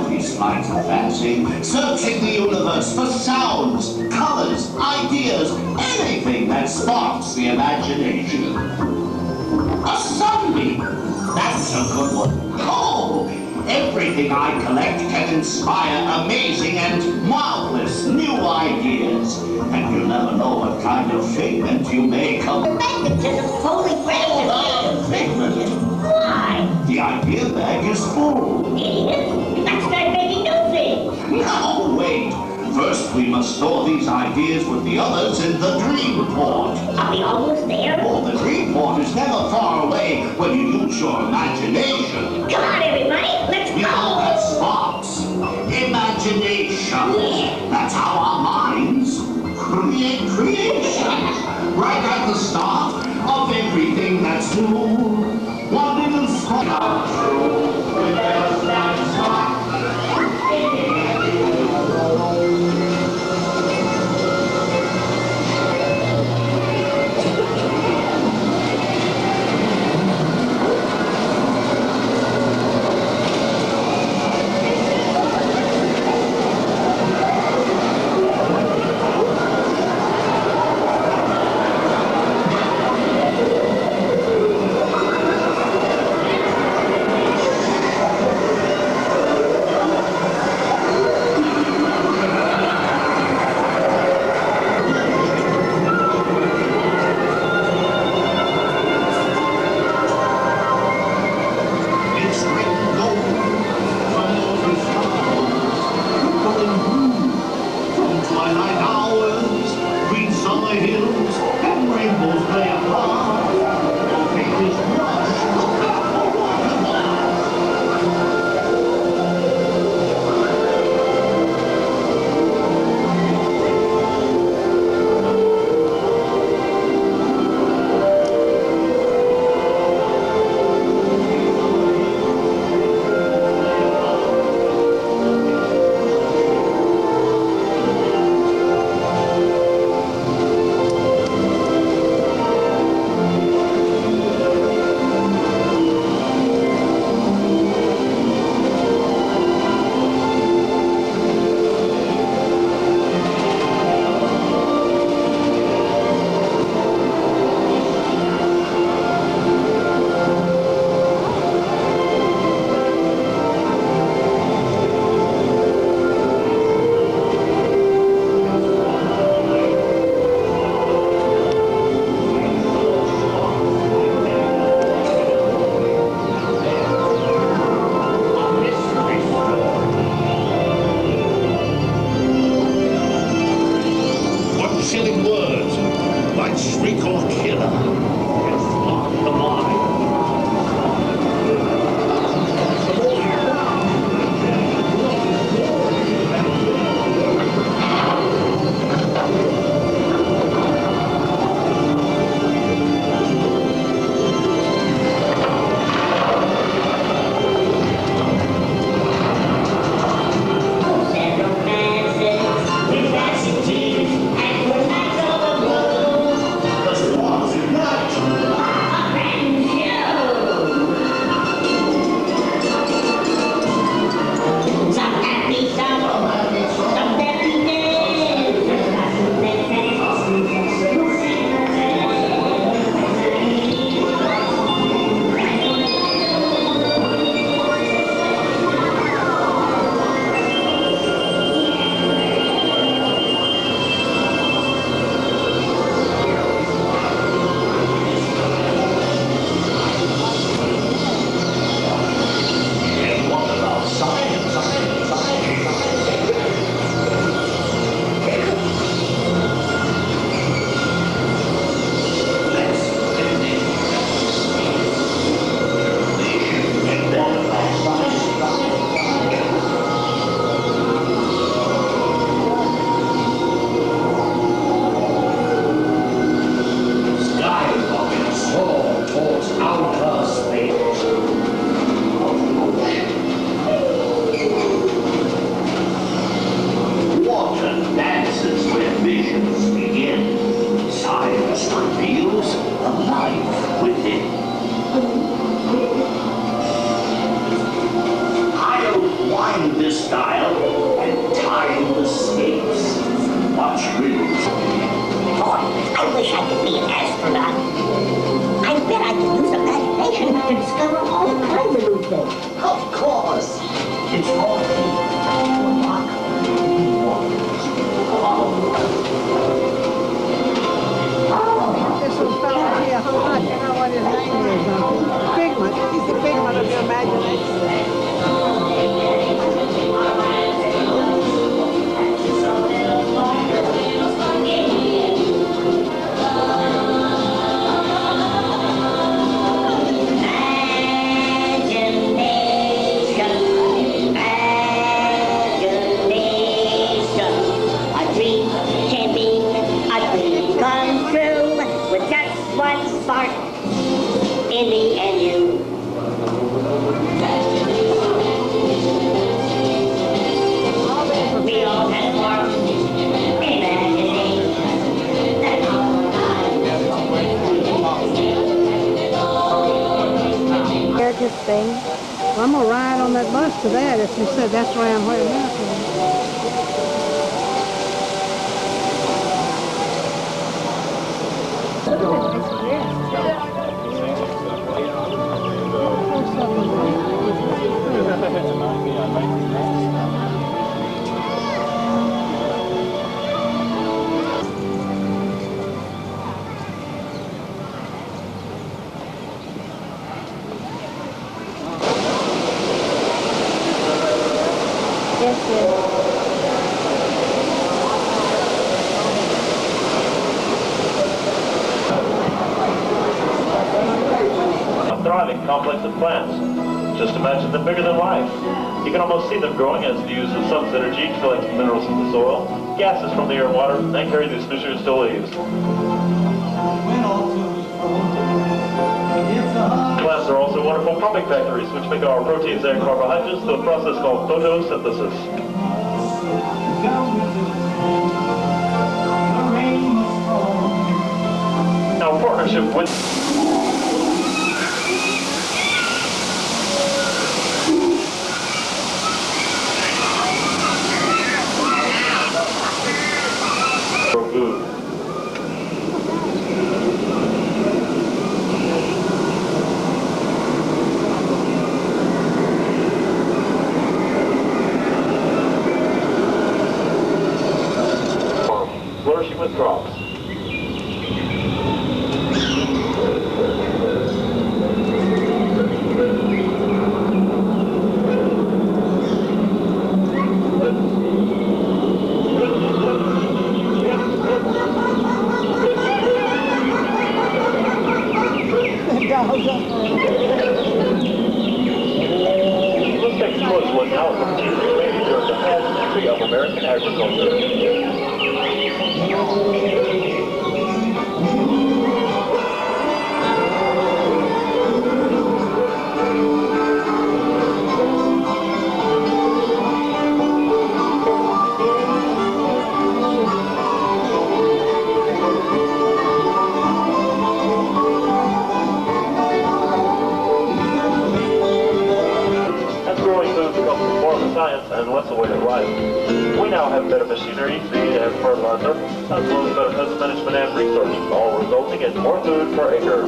These flights of fancy, searching the universe for sounds, colors, ideas, anything that sparks the imagination. A sunbeam! That's a good one. Oh! Everything I collect can inspire amazing and marvelous new ideas. And you never know what kind of figment you may come. Magnetism, holy grail. Oh, figment. Why? The idea bag is full. Idiot. Let's start making new things. No, wait. First, we must store these ideas with the others in the dream port. Are we almost there? Oh, the dream port is never far away when you use your imagination. Come on, everybody. Let's We all go. have sparks. Imagination. Yeah. That's how our minds create creations. Right at the start of everything that's new. One little spark. of your imagination. In the end, you. We all had more imagination. America's thing. Well, I'm gonna ride on that bus to that if you said that's around where America is. Yes, yes. A thriving complex of plants. Just imagine them bigger than life. You can almost see them growing as the use of sun's energy to collect minerals from the soil, gases from the air and water, and carry these nutrients to leaves. Plants are also wonderful pumping factories, which make our proteins and carbohydrates through a process called photosynthesis. Now, partnership with food. Flourishing with crops. Let's take a close look now at the future maybe during the past history of American agriculture. As growing food becomes more of a science and less a way of life, we now have better machinery, feed, and fertilizer, as well as better pest management and research, all resulting in more food per acre.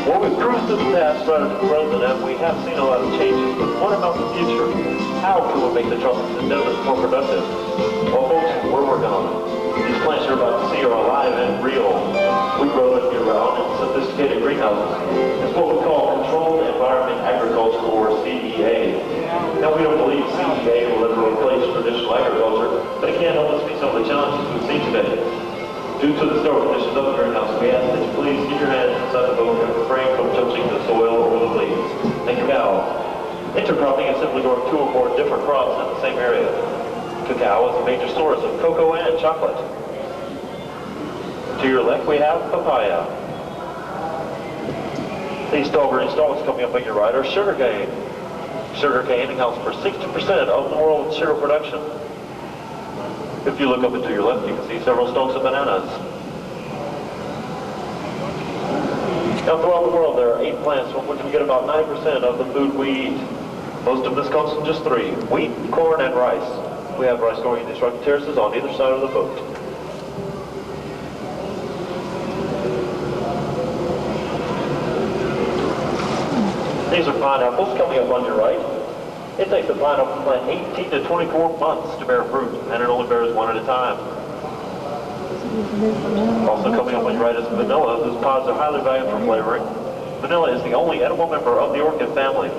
Well, we've cruised through the past rather than present, and we have seen a lot of changes, but what about the future? How can we make the tropics and deserts more productive? Well, folks, we're working on it. These plants you're about to see are alive and real. We grow them year-round in sophisticated greenhouses. It's what we call Controlled Environment Agriculture, or CEA. Now, we don't believe CEA will ever replace traditional agriculture, but it can help us meet some of the challenges we see today. Due to the sterile conditions of the greenhouse, we ask that you please keep your hands inside the boat and refrain from touching the soil or the leaves. And cacao. Intercropping is simply growing two or more different crops in the same area. Cacao is a major source of cocoa and chocolate. To your left, we have papaya. These tall green stalks coming up on your right are sugarcane. Sugarcane accounts for 60% of the world's sugar production. If you look up and to your left, you can see several stalks of bananas. Now, throughout the world, there are 8 plants from which we get about 9% of the food we eat. Most of this comes from just 3, wheat, corn, and rice. We have rice growing in these rocky terraces on either side of the boat. These are pineapples coming up on your right. It takes a pineapple plant 18 to 24 months to bear fruit, and it only bears one at a time. Also coming up on your right is vanilla, whose pods are highly valued for flavoring. Vanilla is the only edible member of the orchid family.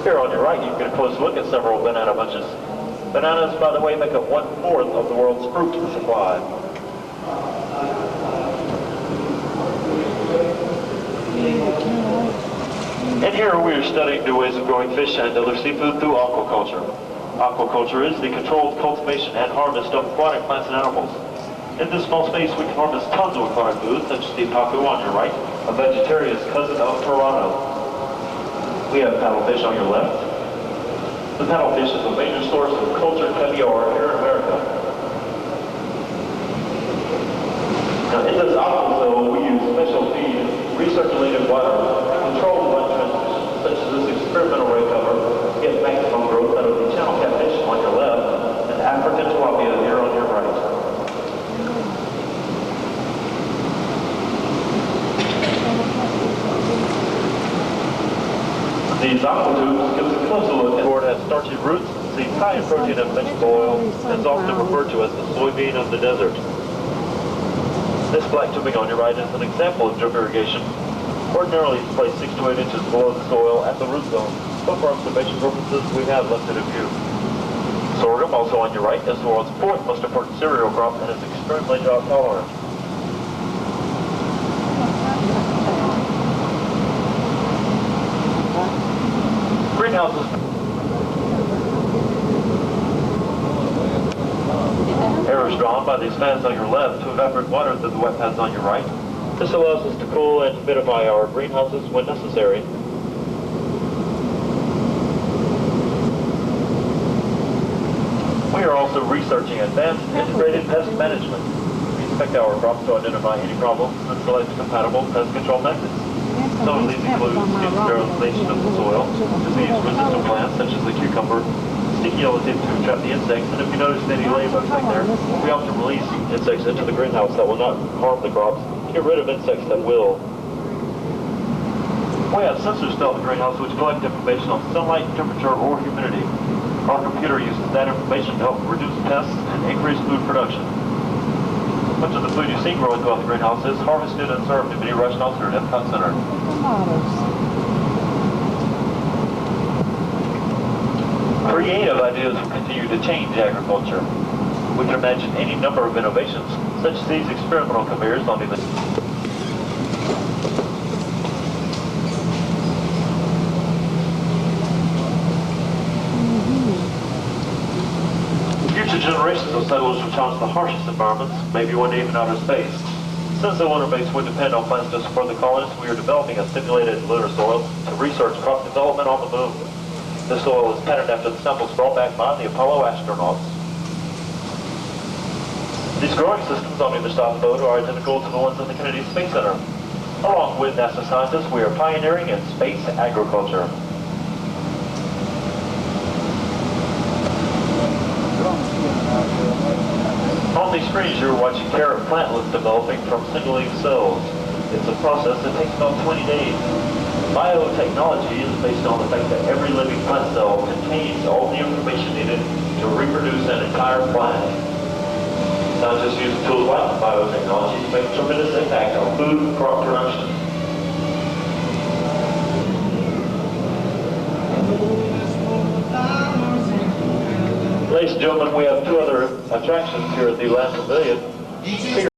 Here on your right, you can get a close look at several banana bunches. Bananas, by the way, make up 1/4 of the world's fruit supply. And here we are studying new ways of growing fish and other seafood through aquaculture. Aquaculture is the controlled cultivation and harvest of aquatic plants and animals. In this small space, we can harvest tons of aquatic foods, such as the pacu on your right, a vegetarian's cousin of piranha. We have paddlefish on your left. The paddlefish is a major source of cultured caviar here in America. Now, in this aquaculture, we use special feed, recirculated water, controlled light transmission, such as this experimental ray cover, to get maximum growth out of the channel catfish on your left, and African tilapia here on your right. These aquatubes give us a closer look at where it has starchy roots, seeds high in protein and vegetable oil, and is often referred to as the soybean of the desert. This black tubing on your right is an example of drip irrigation. Ordinarily it's placed 6 to 8 inches below the soil at the root zone, but for observation purposes we have left it in view. Sorghum, also on your right, is the world's 4th most important cereal crop and is extremely drought tolerant. Greenhouses. Air is drawn by these fans on your left to evaporate water through the wet pads on your right. This allows us to cool and humidify our greenhouses when necessary. We are also researching advanced integrated pest management. We inspect our crops to identify any problems and select compatible pest control methods. Some of these include deep sterilization of the soil, disease-resistant plants such as the cucumber, sticky yellow tip to trap the insects, and if you notice any ladybugs back there, we often release insects into the greenhouse that will not harm the crops, to get rid of insects that will. We have sensors throughout the greenhouse which collect information on sunlight, temperature, or humidity. Our computer uses that information to help reduce pests and increase food production. Much of the food you see growing throughout the greenhouse is harvested and served to many restaurants here at Epcot Center. Creative ideas will continue to change agriculture. We can imagine any number of innovations, such as these experimental conveyors on the future generations of settlers will challenge the harshest environments, maybe one day even outer space. Since the lunar base would depend on plants to support the colonists, we are developing a simulated lunar soil to research crop development on the moon. This soil is patterned after the samples brought back by the Apollo astronauts. These growing systems on either side of the boat are identical to the ones at the Kennedy Space Center. Along with NASA scientists, we are pioneering in space agriculture. On these screens, you're watching carrot plantlets developing from single-leaf cells. It's a process that takes about 20 days. Biotechnology is based on the fact that every living plant cell contains all the information needed to reproduce an entire plant. Scientists use tools like biotechnology to make a tremendous impact on food and crop production. Ladies and gentlemen, we have 2 other attractions here at the Land Pavilion.